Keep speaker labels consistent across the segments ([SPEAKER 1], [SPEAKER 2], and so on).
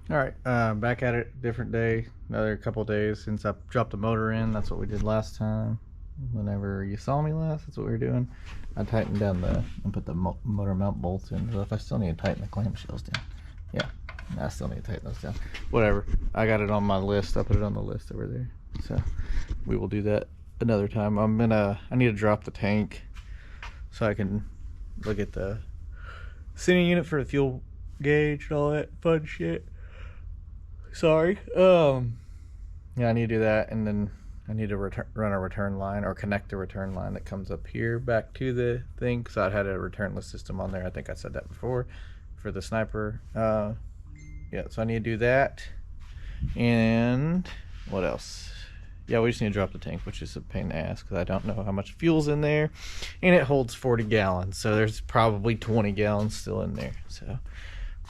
[SPEAKER 1] All right, back at it, different day, another couple days since I dropped the motor in. That's what we did last time. Whenever you saw me last, that's what we were doing. I tightened down and put the motor mount bolts in. So if I still need to tighten the clamshells down, yeah, I still need to tighten those down. Whatever, I got it on my list. I put it on the list over there. So we will do that another time. I need to drop the tank so I can look at the sending unit for the fuel gauge and all that fun shit. Sorry. Yeah, I need to do that, and then I need to run a return line or connect a return line that comes up here back to the thing, because I had a returnless system on there. I think I said that before for the Sniper. Yeah, so I need to do that. And what else? Yeah, we just need to drop the tank, which is a pain in the ass because I don't know how much fuel's in there, and it holds 40 gallons, so there's probably 20 gallons still in there. So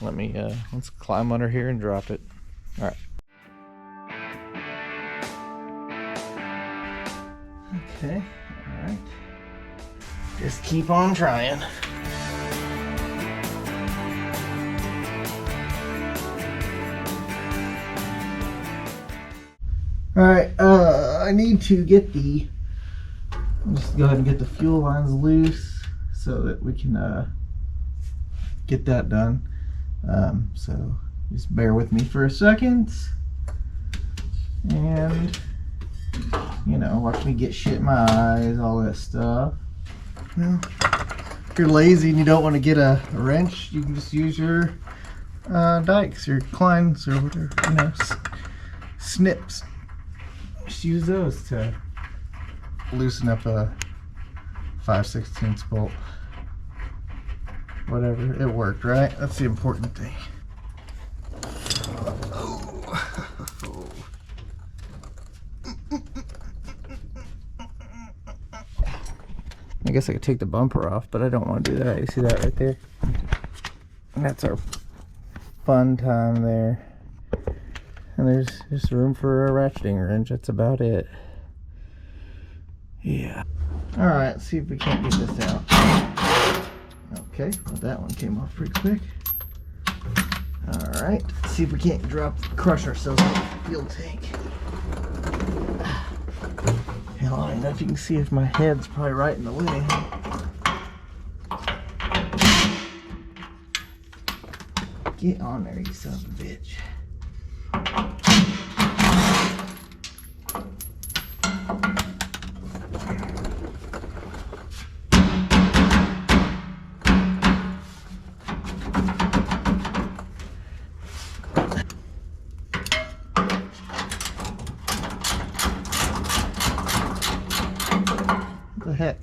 [SPEAKER 1] let's climb under here and drop it. All right. Okay, all right. Just keep on trying. All right, I need to get just go ahead and get the fuel lines loose so that we can get that done. So just bear with me for a second, and watch me get shit in my eyes, all that stuff. Well, if you're lazy and you don't want to get a wrench, you can just use your dikes, your Kleins, or whatever, snips. Just use those to loosen up a 5/16 bolt. Whatever, it worked, right? That's the important thing. I guess I could take the bumper off, but I don't want to do that. You see that right there? And that's our fun time there. And there's just room for a ratcheting wrench. That's about it. Yeah. Alright, let's see if we can't get this out. Okay, well that one came off pretty quick. Alright, let's see if we can't crush ourselves with the fuel tank. Hell, I don't know if you can see if my head's probably right in the way. Get on there, you son of a bitch. What the heck?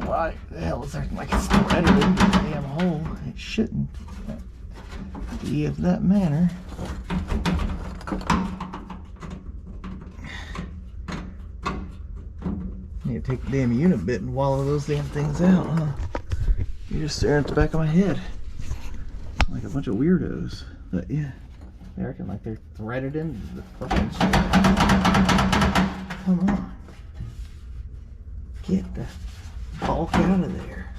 [SPEAKER 1] Why the hell is acting like it's threaded into the damn hole? It shouldn't be of that manner. Need to take the damn unit bit and wallow those damn things out, huh? You're just staring at the back of my head like a bunch of weirdos. But yeah, they reckon like they're threaded into the fucking shit. Come on. Get the bulk out of there.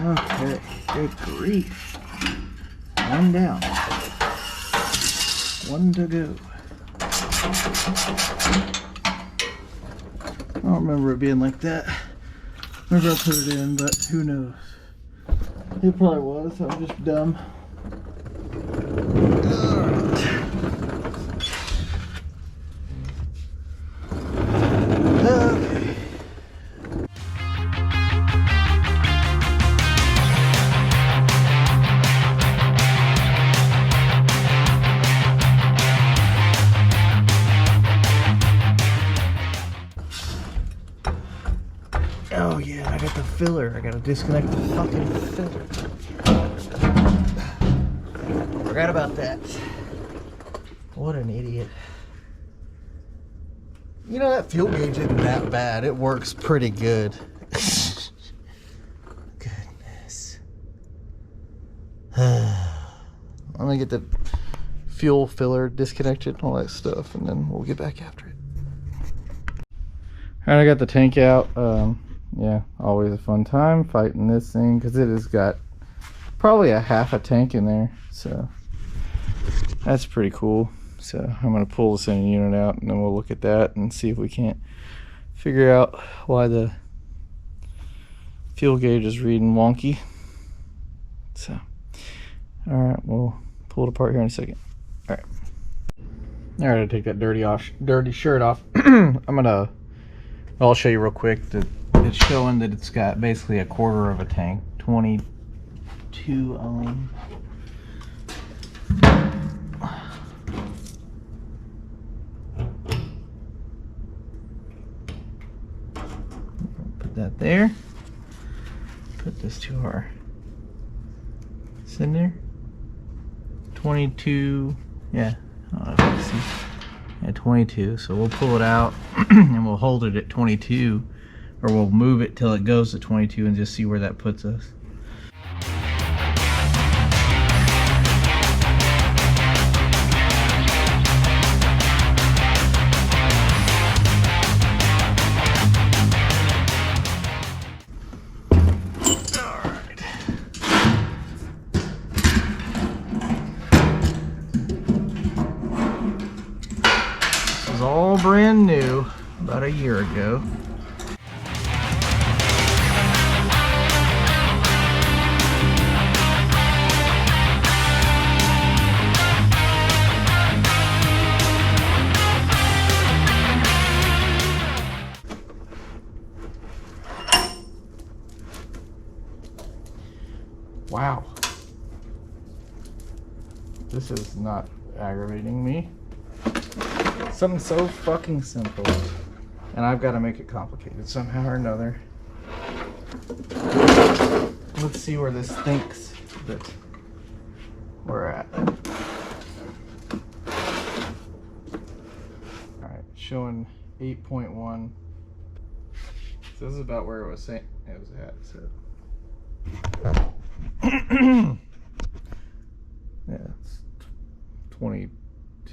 [SPEAKER 1] Okay, good grief. One down. One to go. I don't remember it being like that. Remember I put it in, but who knows. It probably was. I'm just dumb. Oh yeah, I got the filler. I gotta disconnect the fucking filler. Forgot about that. What an idiot. That fuel gauge isn't that bad. It works pretty good. Goodness. I'm gonna get the fuel filler disconnected and all that stuff, and then we'll get back after it. Alright, I got the tank out. Yeah, always a fun time fighting this thing because it has got probably a half a tank in there, so that's pretty cool. So I'm gonna pull the center unit out and then we'll look at that and see if we can't figure out why the fuel gauge is reading wonky. So alright, we'll pull it apart here in a second. Alright, I take that dirty shirt off. I'll show you real quick that it's showing that it's got basically a quarter of a tank, 22 ohm. Put that there. Put this to our center. 22, yeah, I don't know if you can see. Yeah, 22. So we'll pull it out and we'll hold it at 22, or we'll move it till it goes to 22 and just see where that puts us. All brand new about a year ago. Wow. This is not aggravating me. Something so fucking simple, and I've got to make it complicated somehow or another. Let's see where this thinks that we're at. Alright, showing 8.1. So this is about where it was saying it was at. So yeah, it's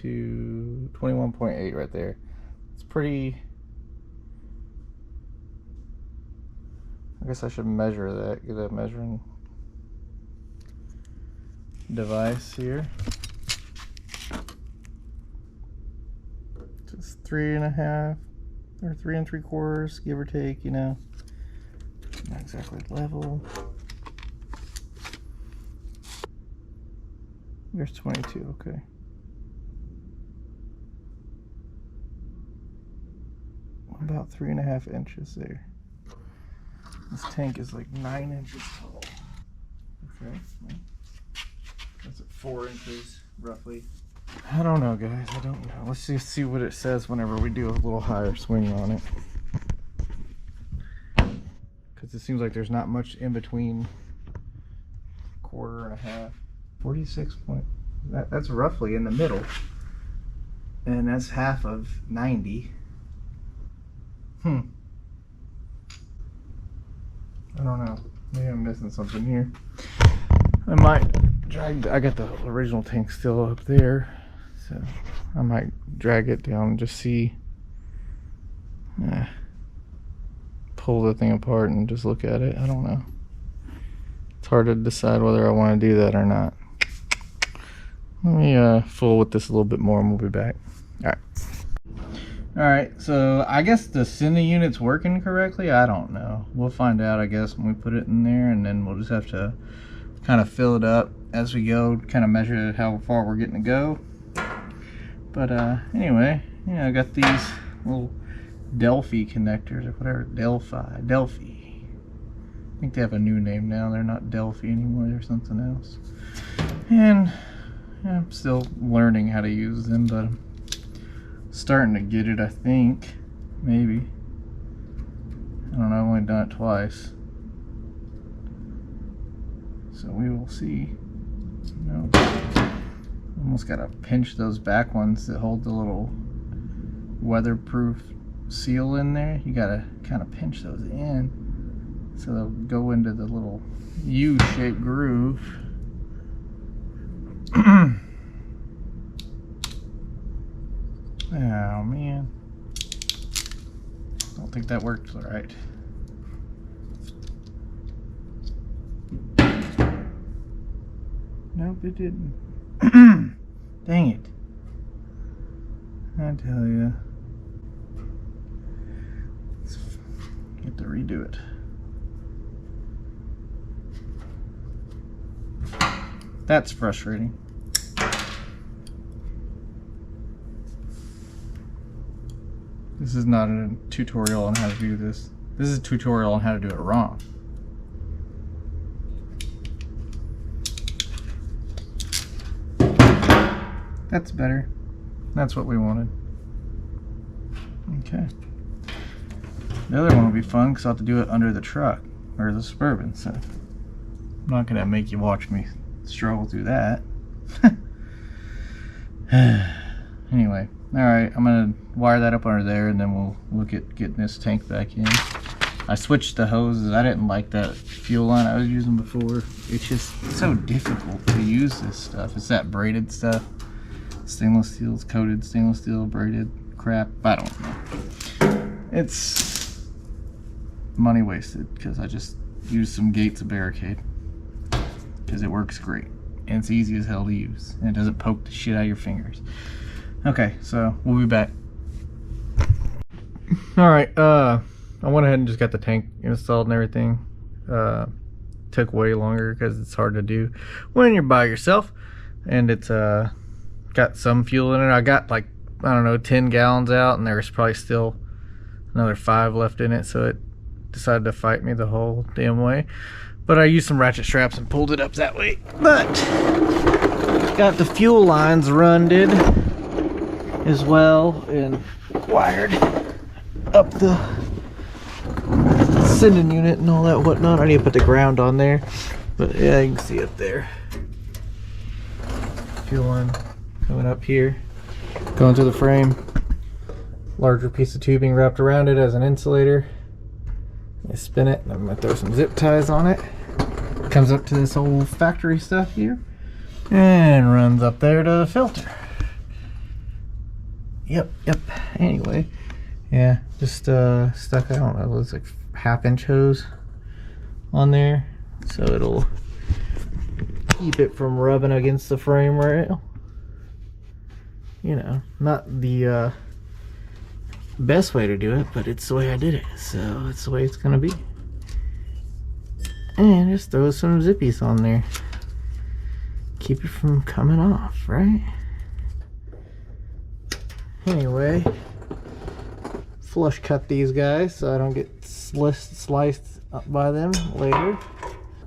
[SPEAKER 1] 21.8 right there. It's pretty. I guess I should measure that. Get a measuring device here. Just 3.5 or 3 3/4, give or take. You know, not exactly level. There's 22. Okay. About 3.5 inches there. This tank is like 9 inches tall. Okay, that's at 4 inches roughly. I don't know, guys. I don't know. Let's just see what it says whenever we do a little higher swing on it, because it seems like there's not much in between. Quarter and a half. 46 point. That's roughly in the middle, and that's half of 90. I don't know. Maybe I'm missing something here. I might drag. I got the original tank still up there, so I might drag it down and just see. Pull the thing apart and just look at it. I don't know. It's hard to decide whether I want to do that or not. Let me fool with this a little bit more and we'll be back. Alright, so I guess the cine unit's working correctly. I don't know. We'll find out, I guess, when we put it in there, and then we'll just have to kind of fill it up as we go, kind of measure how far we're getting to go. But anyway, yeah, I got these little Delphi connectors or whatever. Delphi. I think they have a new name now. They're not Delphi anymore. They're something else. And yeah, I'm still learning how to use them, but I'm starting to get it, I think. Maybe. I don't know. I've only done it twice. So we will see. No. Almost got to pinch those back ones that hold the little weatherproof seal in there. You got to kind of pinch those in so they'll go into the little U-shaped groove. Oh man, don't don't think that worked all right. Nope, it didn't. Dang it. I tell you. Let's get to redo it. That's frustrating. This is not a tutorial on how to do this. This is a tutorial on how to do it wrong. That's better. That's what we wanted. Okay. The other one will be fun because I'll have to do it under the truck or the Suburban. So I'm not gonna make you watch me struggle through that. Anyway, all right. I'm gonna wire that up under there, and then we'll look at getting this tank back in. I switched the hoses. I didn't like that fuel line I was using before. It's just so difficult to use this stuff. It's that braided stuff. Stainless steel, it's coated stainless steel, braided crap. I don't know. It's money wasted because I just used some gates of barricade because it works great and it's easy as hell to use and it doesn't poke the shit out of your fingers. Okay, so we'll be back. All right, I went ahead and just got the tank installed and everything. Took way longer because it's hard to do when you're by yourself, and it's got some fuel in it. I got like, I don't know, 10 gallons out, and there's probably still another 5 left in it, so it decided to fight me the whole damn way. But I used some ratchet straps and pulled it up that way. But got the fuel lines runded as well and wired up the sending unit and all that whatnot. I need to put the ground on there, but yeah, you can see up there. Fuel line coming up here, going to the frame. Larger piece of tubing wrapped around it as an insulator. I spin it, and I'm gonna throw some zip ties on it. Comes up to this old factory stuff here, and runs up there to the filter. Yep. Anyway, yeah, just stuck, I don't know, it was like 1/2-inch hose on there, so it'll keep it from rubbing against the frame rail. You know, not the best way to do it, but it's the way I did it, so it's the way it's gonna be. And just throw some zippies on there, keep it from coming off, right? Anyway, flush cut these guys so I don't get sliced up by them later.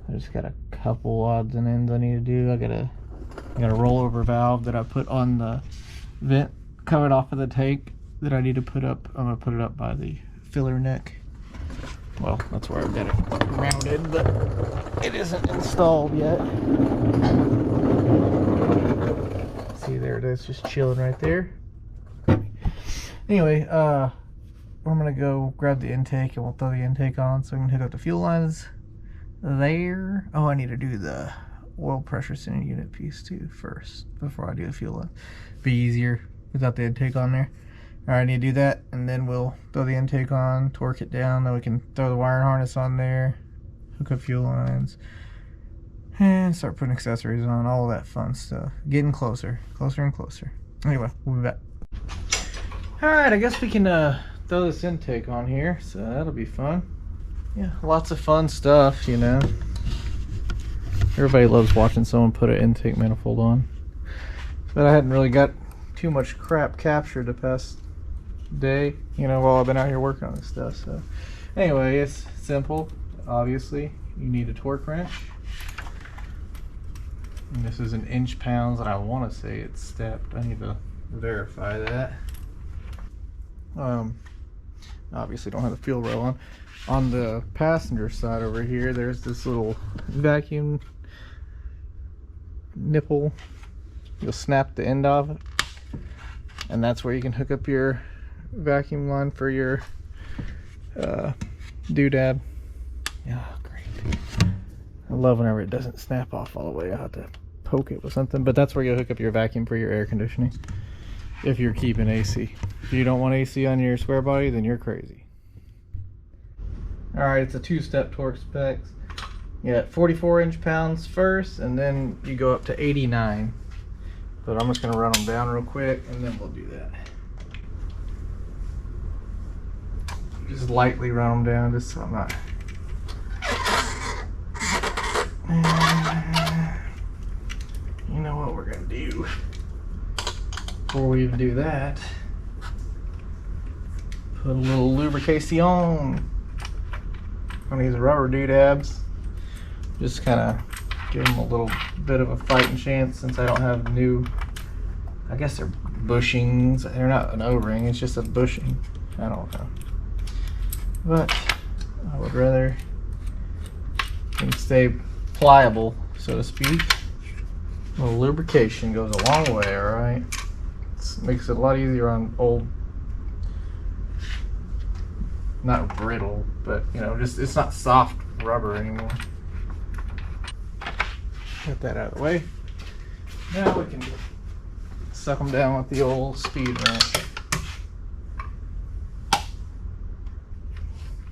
[SPEAKER 1] I just got a couple odds and ends I need to do. I got a rollover valve that I put on the vent coming off of the tank that I need to put up. I'm gonna put it up by the filler neck. Well, that's where I've got it rounded, but it isn't installed yet. See, there it is, just chilling right there. Anyway, I'm gonna go grab the intake and we'll throw the intake on so we can hook up the fuel lines there. Oh, I need to do the oil pressure sending unit piece too first before I do the fuel line. Be easier without the intake on there. All right, I need to do that, and then we'll throw the intake on, torque it down, then we can throw the wiring harness on there, hook up fuel lines, and start putting accessories on, all that fun stuff. Getting closer and closer. Anyway, we'll be back. All right, I guess we can throw this intake on here, so that'll be fun. Yeah, lots of fun stuff, you know. Everybody loves watching someone put an intake manifold on. But I hadn't really got too much crap captured the past day, you know, while I've been out here working on this stuff. So anyway, it's simple. Obviously, you need a torque wrench. And this is in inch-pounds, and I want to say it's stepped. I need to verify that. Obviously don't have the fuel rail on. On the passenger side over here, there's this little vacuum nipple. You'll snap the end of it, and that's where you can hook up your vacuum line for your doodad. Yeah, great. I love whenever it doesn't snap off all the way. I have to poke it with something, but that's where you'll hook up your vacuum for your air conditioning if you're keeping AC. If you don't want AC on your Squarebody, then you're crazy. Alright, it's a 2-step torque specs. You got 44 inch-pounds first, and then you go up to 89. But I'm just going to run them down real quick, and then we'll do that. Just lightly run them down, just so I'm not... You know what we're going to do before we even do that? Put a little lubrication on these rubber doodads. Just kind of give them a little bit of a fighting chance, since I don't have new, I guess they're bushings. They're not an O-ring, it's just a bushing. I don't know. But I would rather them stay pliable, so to speak. A little lubrication goes a long way, alright? Makes it a lot easier on old, not brittle, but you know, just it's not soft rubber anymore. Get that out of the way. Now we can suck them down with the old speed wrench.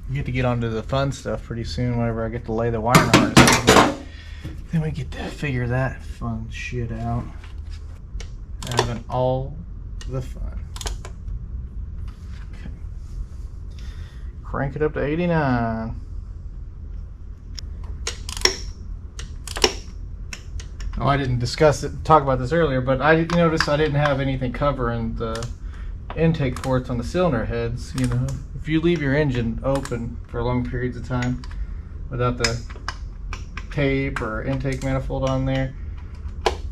[SPEAKER 1] You get to get onto the fun stuff pretty soon whenever I get to lay the wire harness. Then we get to figure that fun shit out. Having all the fun. Okay. Crank it up to 89. Oh, I didn't talk about this earlier, but I noticed I didn't have anything covering the intake ports on the cylinder heads. You know, if you leave your engine open for long periods of time without the tape or intake manifold on there,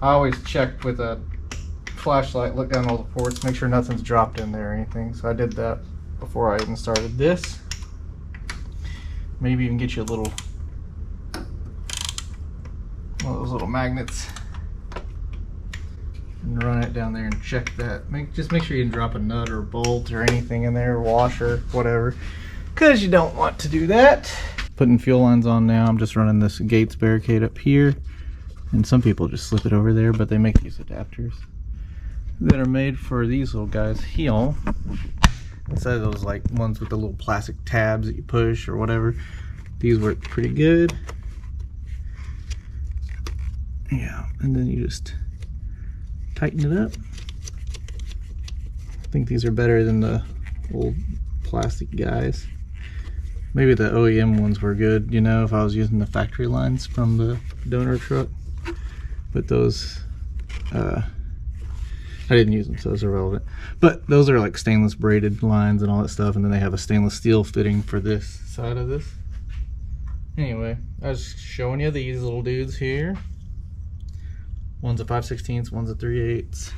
[SPEAKER 1] I always check with a flashlight, look down all the ports, make sure nothing's dropped in there or anything. So I did that before I even started this. Maybe even get you a little, one of those little magnets, and run it down there and check that. Just make sure you didn't drop a nut or a bolt or anything in there, washer, whatever, because you don't want to do that. Putting fuel lines on now. I'm just running this Gates barricade up here, and some people just slip it over there, but they make these adapters that are made for these little guys here. Instead of those like ones with the little plastic tabs that you push or whatever, these work pretty good. Yeah, and then you just tighten it up. I think these are better than the old plastic guys. Maybe the OEM ones were good, you know, if I was using the factory lines from the donor truck. But those, I didn't use them, so it's irrelevant. But those are like stainless braided lines and all that stuff, and then they have a stainless steel fitting for this side of this. Anyway, I was showing you these little dudes here. One's a 5/16, one's a 3/8.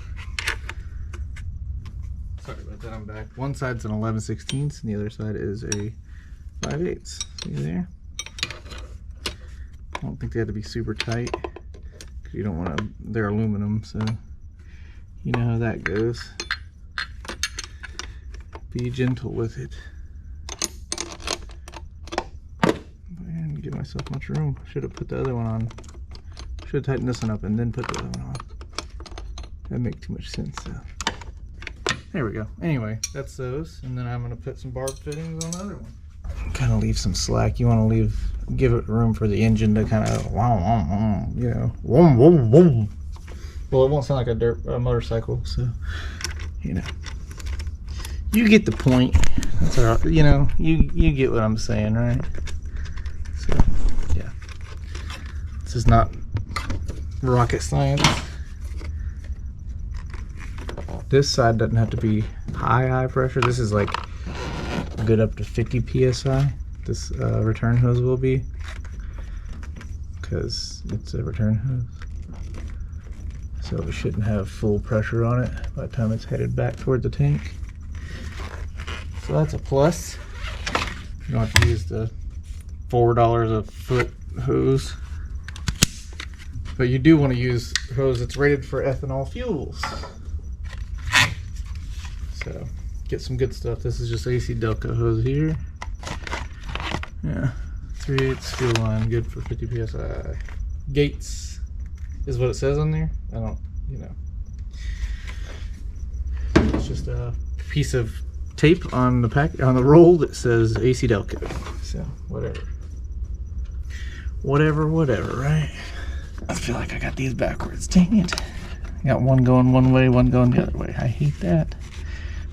[SPEAKER 1] Sorry about that, I'm back. One side's an 11/16, and the other side is a 5/8. See there? I don't think they had to be super tight, because you don't want to, they're aluminum, so you know how that goes. Be gentle with it. I didn't give myself much room. Should have put the other one on. Should have tightened this one up and then put the other one on. That'd make too much sense. So there we go. Anyway, that's those, and then I'm gonna put some barb fittings on the other one. Kind of leave some slack. You want to give it room for the engine to kind of, you know, well, it won't sound like a motorcycle, so you know, you get the point. That's all right. You know, you get what I'm saying, right? So yeah, this is not rocket science. This side doesn't have to be high pressure. This is like good up to 50 psi. This return hose will be, because it's a return hose, so it shouldn't have full pressure on it by the time it's headed back toward the tank. So that's a plus. You don't have to use the $4 a foot hose, but you do want to use hose that's rated for ethanol fuels. So get some good stuff. This is just AC Delco hose here. Yeah, 3/8 fuel line, good for 50 psi. Gates is what it says on there. I don't, you know, it's just a piece of tape on the pack, on the roll that says AC Delco. So whatever, right? I feel like I got these backwards. Dang it! I got one going one way, one going the other way. I hate that.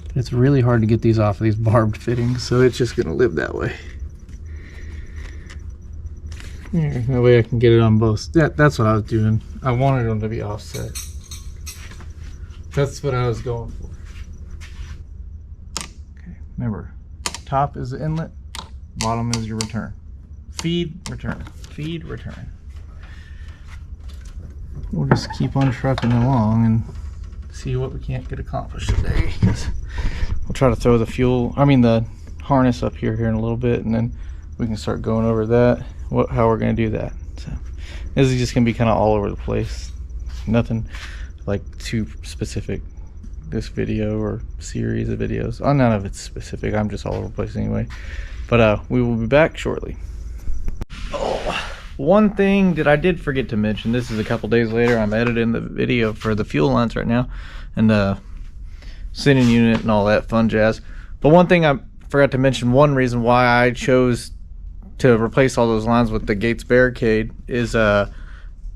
[SPEAKER 1] But it's really hard to get these off of these barbed fittings, so it's just gonna live that way. Here, that way I can get it on both. That's what I was doing. I wanted them to be offset. That's what I was going for. Okay, remember, top is the inlet, bottom is your return. Feed, return. Feed, return. We'll just keep on trucking along and see what we can't get accomplished today. We'll try to throw the harness up here in a little bit, and then we can start going over that, how we're going to do that. So this is just going to be kind of all over the place. Nothing like too specific, this video or series of videos. Oh, none of it's specific. I'm just all over the place anyway. But we will be back shortly. Oh, one thing that I did forget to mention, this is a couple days later. I'm editing the video for the fuel lines right now, and the sending unit and all that fun jazz. But one thing I forgot to mention, one reason why I chose to replace all those lines with the Gates barricade is,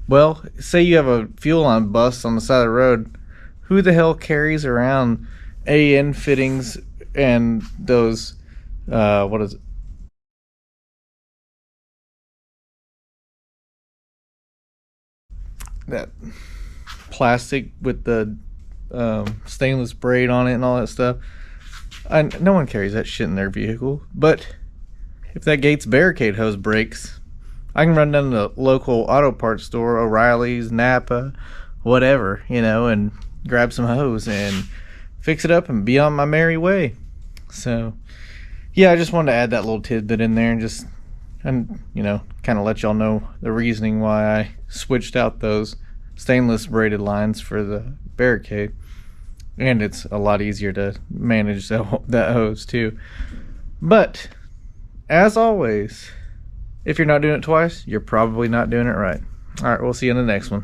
[SPEAKER 1] well, say you have a fuel line bust on the side of the road. Who the hell carries around AN fittings and those, what is it? That plastic with the stainless braid on it and all that stuff. No one carries that shit in their vehicle. But if that Gates barricade hose breaks, I can run down to the local auto parts store, O'Reilly's, Napa, whatever, you know, and grab some hose and fix it up and be on my merry way. So yeah, I just wanted to add that little tidbit in there and you know, kind of let y'all know the reasoning why I switched out those stainless braided lines for the barricade. And it's a lot easier to manage that hose too. But as always, if you're not doing it twice, you're probably not doing it right. All right, we'll see you in the next one.